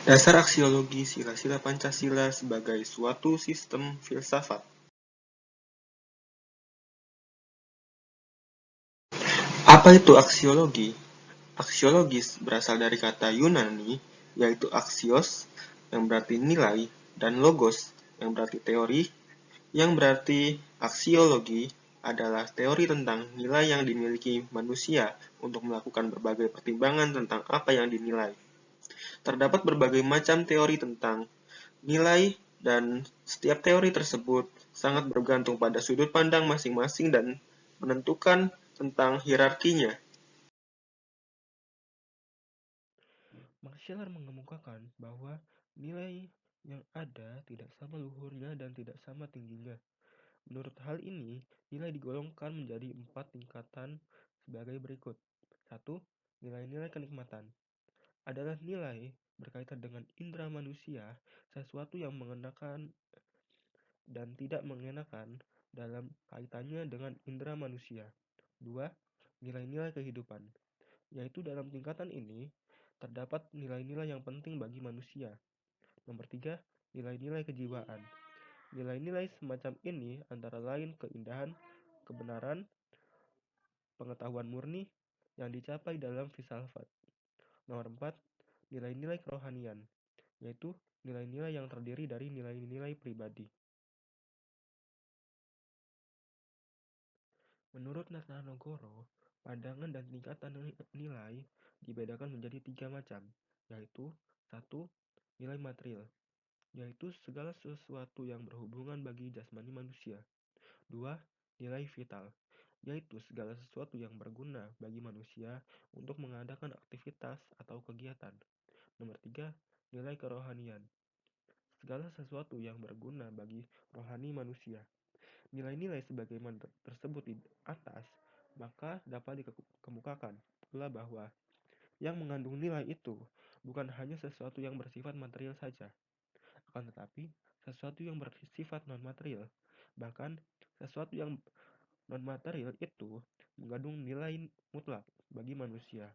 Dasar aksiologi sila-sila Pancasila sebagai suatu sistem filsafat. Apa itu aksiologi? Aksiologis berasal dari kata Yunani, yaitu aksios, yang berarti nilai, dan logos, yang berarti teori, yang berarti aksiologi adalah teori tentang nilai yang dimiliki manusia untuk melakukan berbagai pertimbangan tentang apa yang dinilai. Terdapat berbagai macam teori tentang nilai, dan setiap teori tersebut sangat bergantung pada sudut pandang masing-masing dan menentukan tentang hierarkinya. Max Scheler mengemukakan bahwa nilai yang ada tidak sama luhurnya dan tidak sama tingginya. Menurut hal ini, nilai digolongkan menjadi 4 tingkatan sebagai berikut. 1. Nilai-nilai kenikmatan adalah nilai berkaitan dengan indera manusia, sesuatu yang mengenakan dan tidak mengenakan dalam kaitannya dengan indera manusia. 2. Nilai-nilai kehidupan, yaitu dalam tingkatan ini terdapat nilai-nilai yang penting bagi manusia. Nomor 3, nilai-nilai kejiwaan. Nilai-nilai semacam ini antara lain keindahan, kebenaran, pengetahuan murni yang dicapai dalam filsafat. Nomor 4, nilai-nilai kerohanian, yaitu nilai-nilai yang terdiri dari nilai-nilai pribadi. Menurut Natnanogoro, pandangan dan tingkatan nilai dibedakan menjadi 3 macam, yaitu 1. Nilai material, yaitu segala sesuatu yang berhubungan bagi jasmani manusia. 2. Nilai vital, yaitu segala sesuatu yang berguna bagi manusia untuk mengadakan aktivitas atau kegiatan. Nomor 3. Nilai kerohanian, segala sesuatu yang berguna bagi rohani manusia. Nilai-nilai sebagaimana tersebut di atas, maka dapat dikemukakan pula bahwa yang mengandung nilai itu bukan hanya sesuatu yang bersifat material saja, akan tetapi sesuatu yang bersifat non-material. Bahkan sesuatu yang non-material itu mengandung nilai mutlak bagi manusia.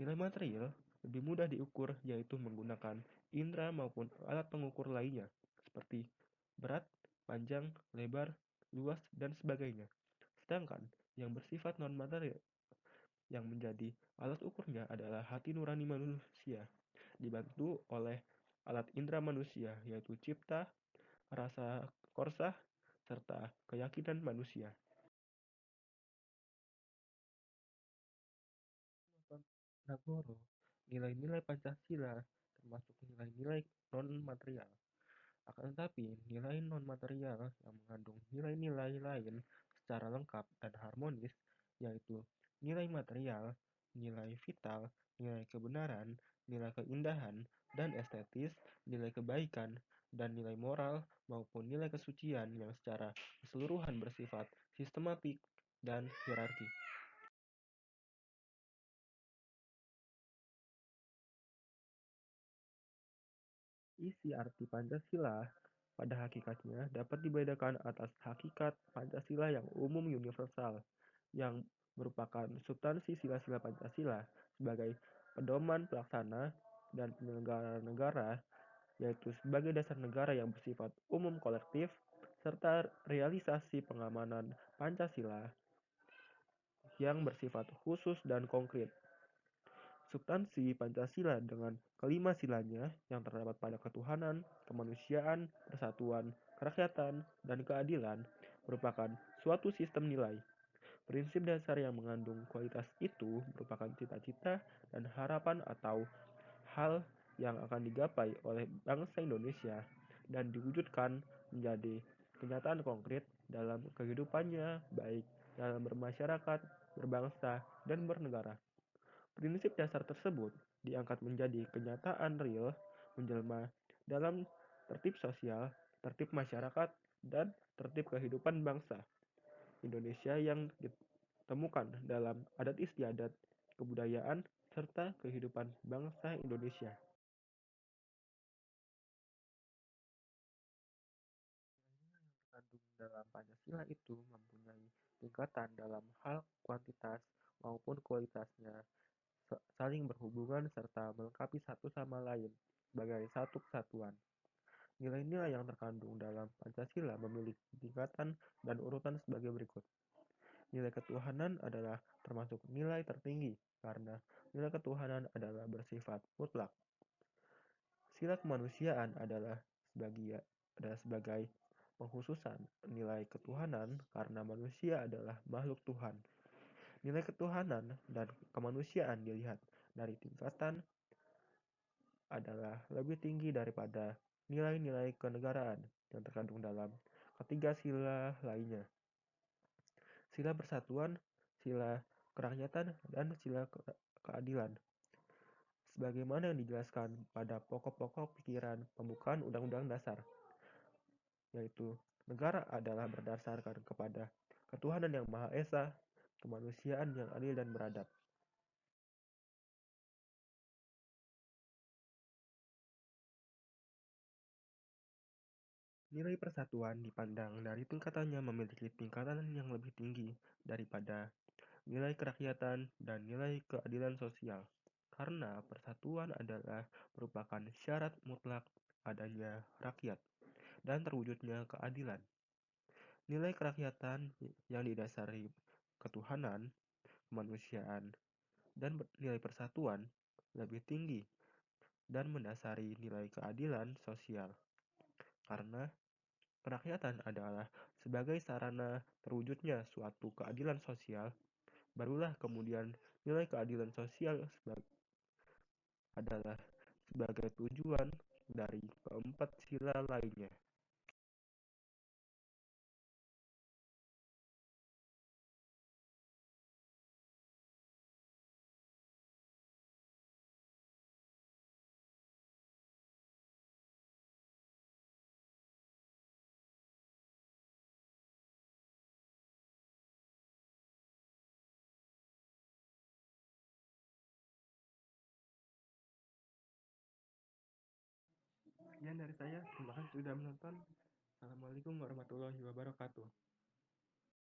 Nilai material lebih mudah diukur, yaitu menggunakan indera maupun alat pengukur lainnya, seperti berat, panjang, lebar, luas, dan sebagainya. Sedangkan yang bersifat non-material yang menjadi alat ukurnya adalah hati nurani manusia, dibantu oleh alat indera manusia, yaitu cipta, rasa korsah, serta keyakinan manusia. Nagoro, nilai-nilai Pancasila termasuk nilai-nilai non-material. Akan tetapi, nilai non-material yang mengandung nilai-nilai lain secara lengkap dan harmonis, yaitu nilai material, nilai vital, nilai kebenaran, nilai keindahan dan estetis, nilai kebaikan, dan nilai moral maupun nilai kesucian yang secara keseluruhan bersifat sistematik dan hierarki. Isi arti Pancasila pada hakikatnya dapat dibedakan atas hakikat Pancasila yang umum universal, yang merupakan substansi sila-sila Pancasila sebagai pedoman pelaksana dan penyelenggara negara, yaitu sebagai dasar negara yang bersifat umum kolektif, serta realisasi pengamanan Pancasila yang bersifat khusus dan konkret. Substansi Pancasila dengan kelima silanya yang terdapat pada ketuhanan, kemanusiaan, persatuan, kerakyatan, dan keadilan merupakan suatu sistem nilai. Prinsip dasar yang mengandung kualitas itu merupakan cita-cita dan harapan atau hal yang akan digapai oleh bangsa Indonesia dan diwujudkan menjadi kenyataan konkret dalam kehidupannya, baik dalam bermasyarakat, berbangsa, dan bernegara. Prinsip dasar tersebut diangkat menjadi kenyataan real, menjelma dalam tertib sosial, tertib masyarakat, dan tertib kehidupan bangsa Indonesia yang ditemukan dalam adat istiadat, kebudayaan, serta kehidupan bangsa Indonesia. Terkandung dalam Pancasila itu mempunyai tingkatan dalam hal kuantitas maupun kualitasnya. saling berhubungan serta melengkapi satu sama lain sebagai satu kesatuan. Nilai-nilai yang terkandung dalam Pancasila memiliki tingkatan dan urutan sebagai berikut. Nilai ketuhanan adalah termasuk nilai tertinggi karena nilai ketuhanan adalah bersifat mutlak. Sila kemanusiaan adalah sebagai pengkhususan nilai ketuhanan karena manusia adalah makhluk Tuhan. Nilai ketuhanan dan kemanusiaan dilihat dari tingkatan adalah lebih tinggi daripada nilai-nilai kenegaraan yang terkandung dalam ketiga sila lainnya. Sila persatuan, sila kerakyatan, dan sila keadilan. Sebagaimana yang dijelaskan pada pokok-pokok pikiran pembukaan Undang-Undang Dasar, yaitu negara adalah berdasarkan kepada ketuhanan yang Maha Esa, kemanusiaan yang adil dan beradab. Nilai persatuan dipandang dari tingkatannya memiliki tingkatan yang lebih tinggi daripada nilai kerakyatan dan nilai keadilan sosial. Karena persatuan adalah merupakan syarat mutlak adanya rakyat dan terwujudnya keadilan. Nilai kerakyatan yang didasari ketuhanan, kemanusiaan, dan nilai persatuan lebih tinggi dan mendasari nilai keadilan sosial. Karena kerakyatan adalah sebagai sarana terwujudnya suatu keadilan sosial, barulah kemudian nilai keadilan sosial adalah sebagai tujuan dari keempat sila lainnya. Sekian dari saya, terima kasih sudah menonton. Assalamualaikum warahmatullahi wabarakatuh.